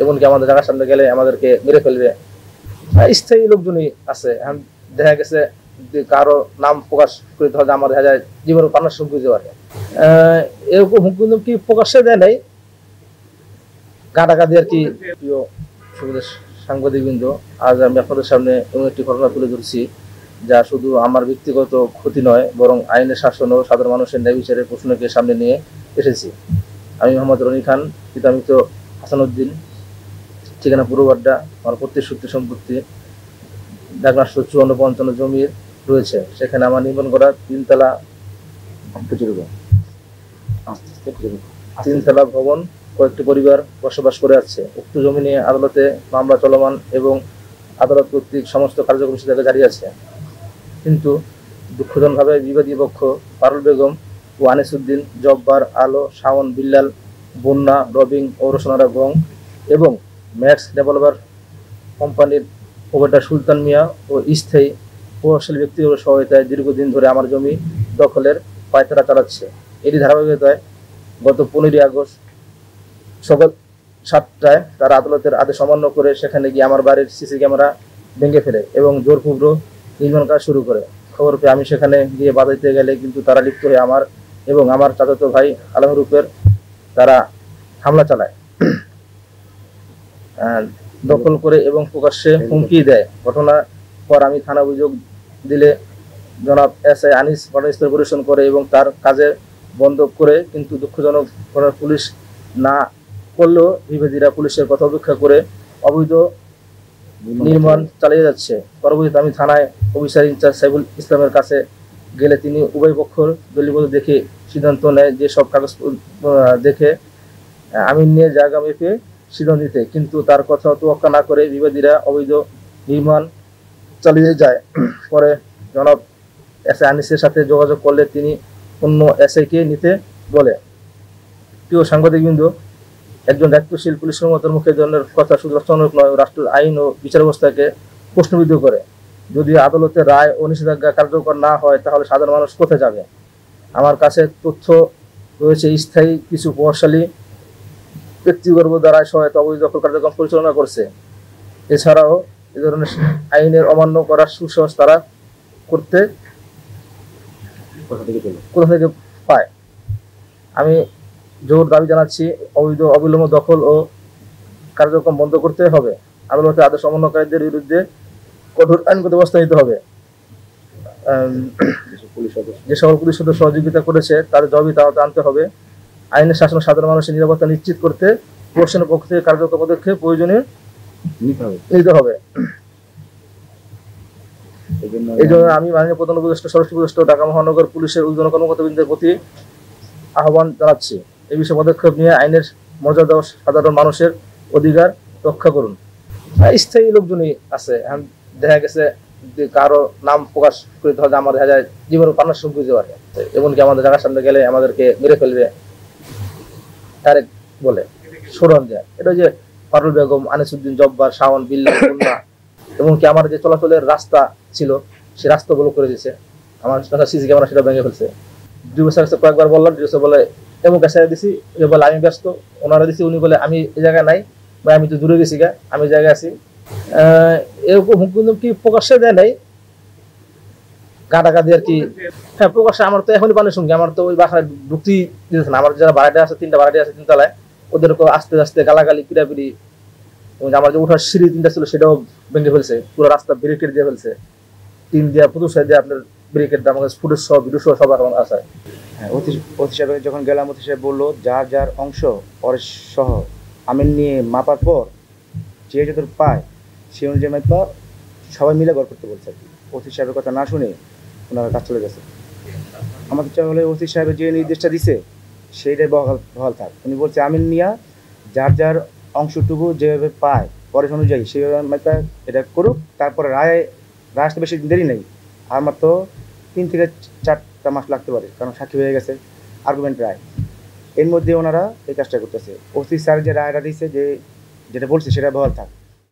এমনকি আমাদের জায়গার সামনে গেলে আমাদেরকে মেরে ফেলবে। স্থায়ী লোকজনই আছে। এখন দেখা গেছে কারো নাম প্রকাশ করতে হলে আমার দেখা যায় জীবনের প্রাণের হুমকি দিতে পারে। এরকম হুমকি প্রকাশ্যে দেয় নাই, গাদাগাদি আর কি। প্রিয় সাংবাদিকবৃন্দ, আজ আমি আপনাদের সামনে এমন একটি ঘটনা তুলে ধরছি যা শুধু আমার ব্যক্তিগত ক্ষতি নয়, বরং আইনের শাসন ও সাধারণ মানুষের ন্যায় বিচারের প্রশ্নকে সামনে নিয়ে এসেছি। আমি মোহাম্মদ রনি খান, পিতামিত হাসানুদ্দিন, ঠিকানা পূর্ববাড্ডা। আমার প্রত্যেক সূত্রে সম্পত্তি 54-55 জমির রয়েছে। সেখানে আমার নির্মাণ করা তিনতলা ভবন, কয়েকটি পরিবার বসবাস করে আছে। উক্ত জমি নিয়ে আদালতে মামলা চলমান এবং আদালত কর্তৃক সমস্ত কার্যক্রম নিষেধাজ্ঞা জারি আছে। কিন্তু দুঃখজনকভাবে বিবাদী পক্ষ পারুল বেগম ও আনিসুদ্দিন, জব্বার, আলো, শাওন, বিল্লাল, বন্যা, রবিং ও রোশনারা গং এবং ম্যাক্স ডেভেলপার কোম্পানির প্রোপাইটার সুলতান মিয়া ও স্থায়ী প্রভাবশালী ব্যক্তিগত সহায়তায় দীর্ঘদিন ধরে আমার জমি দখলের পায়তারা চালাচ্ছে। এরই ধারাবাহিকতায় গত 15 আগস্ট সকাল 7টায় তারা আদালতের আদেশ অমান্য করে সেখানে গিয়ে আমার বাড়ির সিসি ক্যামেরা ভেঙে ফেলে এবং জোরপূর্ব নির্মাণ কাজ শুরু করে। খবর পেয়ে আমি সেখানে গিয়ে বাধা দিতে গেলে কিন্তু তারা লিপ্ত হয়ে আমার এবং আমার চাচাতো ভাই আলমের উপর তারা হামলা চালায়, দখল করে এবং প্রকাশ্যে হুমকি দেয়। ঘটনার পর আমি থানা অভিযোগ দিলে জনাব এসআই আনিস ঘটনাস্থল পরিদর্শন করে এবং তার কাজে বন্ধ করে, কিন্তু দুঃখজনক পুলিশ না করলেও বিবাদীরা পুলিশের কথা উপেক্ষা করে অবৈধ নির্মাণ চালিয়ে যাচ্ছে। পরবর্তীতে আমি থানায় অফিসার ইনচার্জ সাইফুল ইসলামের কাছে গেলে তিনি উভয় পক্ষের দলিলপত্র দেখে সিদ্ধান্ত নেয় যে সব কাগজ দেখে আমি নিয়ে জায়গা মেপে সিদ্ধান্ত নিতে, কিন্তু তার কথা তোয়াক্কা না করে বিবাদীরা অবৈধ নির্মাণ চালিয়ে যায়। পরে জনাব এসআই আনিসের সাথে যোগাযোগ করলে তিনি অন্য এসআইকে নিতে বলে। প্রিয় সাংবাদিকবৃন্দ, একজন দায়িত্বশীল পুলিশ কর্মকর্তার মুখে ধরনের কথা শুধু রক্ষণাত্মক নয়, রাষ্ট্রের আইন ও বিচার ব্যবস্থাকে প্রশ্নবিদ্ধ করে। যদি আদালতের রায় ও নিষেধাজ্ঞা কার্যকর না হয় তাহলে সাধারণ মানুষ কোথায় যাবে? আমার কাছে তথ্য রয়েছে স্থায়ী কিছু প্রভাবশালী ব্যক্তিবর্গ দ্বারা সহায়তা অবৈধ দখল কার্যক্রম পরিচালনা করছে। এছাড়াও এ ধরনের আইনের অমান্য করার সুসাহস তারা করতে কোথা থেকে পায়? আমি জোর দাবি জানাচ্ছি, অবিলম্ব দখল ও কার্যক্রম বন্ধ করতে হবে। আদালতের আদেশ অমান্যকারীদের বিরুদ্ধে কঠোর আইনগত ব্যবস্থা নিতে হবে। যে সকল পুলিশ সদস্য সহযোগিতা করেছে তাদের জবাবদিহি আনতে হবে। আইনের শাসন সাধারণ মানুষের নিরাপত্তা নিশ্চিত করতে প্রশাসনের পক্ষ থেকে কার্যকর পদক্ষেপ প্রয়োজনীয় নিতে হবে। এই জন্য আমি মাননীয় প্রধান উপদেষ্টা, স্বরাষ্ট্র উপদেষ্টা ও ঢাকা মহানগর পুলিশের ঊর্ধ্বতন কর্মকর্তাবৃন্দের প্রতি আহ্বান জানাচ্ছি, এই বিষয়ে পদক্ষেপ নিয়ে আইনের মর্যাদা ও সাধারণ মানুষের অধিকার রক্ষা করুন। স্থায়ী লোকজনই আছে। এখন দেখা গেছে কারো নাম প্রকাশ করতে হলে আমার দেখা যায় জীবনের প্রাণের হুমকি দিতে পারে। এমনকি আমাদের জায়গার সামনে গেলে আমাদেরকে মেরে ফেলবে ডাইরেক্ট বলে সরণ দেয়। এটা যে পারুল বেগম, আনিসুদ্দিন, জব্বার, শাওন, বিল্লাল, বন্যা, এমনকি আমার যে চলাচলের রাস্তা ছিল সে রাস্তা ব্লক করে দিয়েছে। আমার সিসি ক্যামেরা সেটা ভেঙে ফেলছে। ডিওসের কাছে কয়েকবার বললাম, ডিওসে বলে এমন কাছে দিছি, এ বলে আমি ব্যস্ত, ওনারা দিছি, উনি বলে আমি এই জায়গায় নাই বা আমি তো দূরে গেছি গা, আমি জায়গায় আছি। এরকম হুমকি প্রকাশ্যে দেয় নাই, গাদাগাদি আর কি। হ্যাঁ, প্রকাশ্যে আমার তো এখনই পানির সঙ্গে আমার তো ওই বাসায় ঢুকতেই দিতেছে না। আমার যারা ভাড়াটে আছে, 3টা ভাড়াটে আছে 3 তলায়, ওদেরকে আস্তে আস্তে গালাগালি পিড়াপিড়ি, এবং আমার যে উঠার সিঁড়ি 3টা ছিল সেটাও ভেঙে ফেলছে। পুরো রাস্তা ব্যারিকেড দিয়ে ফেলছে, টিন দিয়ে পুতুল সাইড দিয়ে আপনার ব্যারিকেড। আমাকে ফুটেজ সহ ভিডিও সহ সব এখন আছে। হ্যাঁ, অতি সাহেব যখন গেলাম, অতি সাহেব বললো যার যার অংশ পরের সহ আমিন নিয়ে মাপার পর যে যত পায় সে অনুযায়ী মাপা সবাই মিলে গড় করতে বলছে আর কি। অতি সাহেবের কথা না শুনে ওনারা কাজ চলে গেছে। আমাদের চাই হলে অতি সাহেবের যে নির্দেশটা দিছে সেইটাই বহাল থাক। উনি বলছে আমিন নিয়া যার যার অংশটুকু যেভাবে পায় পরেশ অনুযায়ী সেইভাবে মাপা এটা করুক। তারপরে রায় আসতে বেশি দেরি নেই, আর মাত্র 3 থেকে 4টা মাস লাগতে পারে, কারণ সাক্ষী হয়ে গেছে, আর্গুমেন্ট রায়। এর মধ্যে ওনারা এই কাজটা করতেছে। ওসি স্যার যে রায়টা দিয়েছে, যেটা বলছে সেটা বহাল থাক।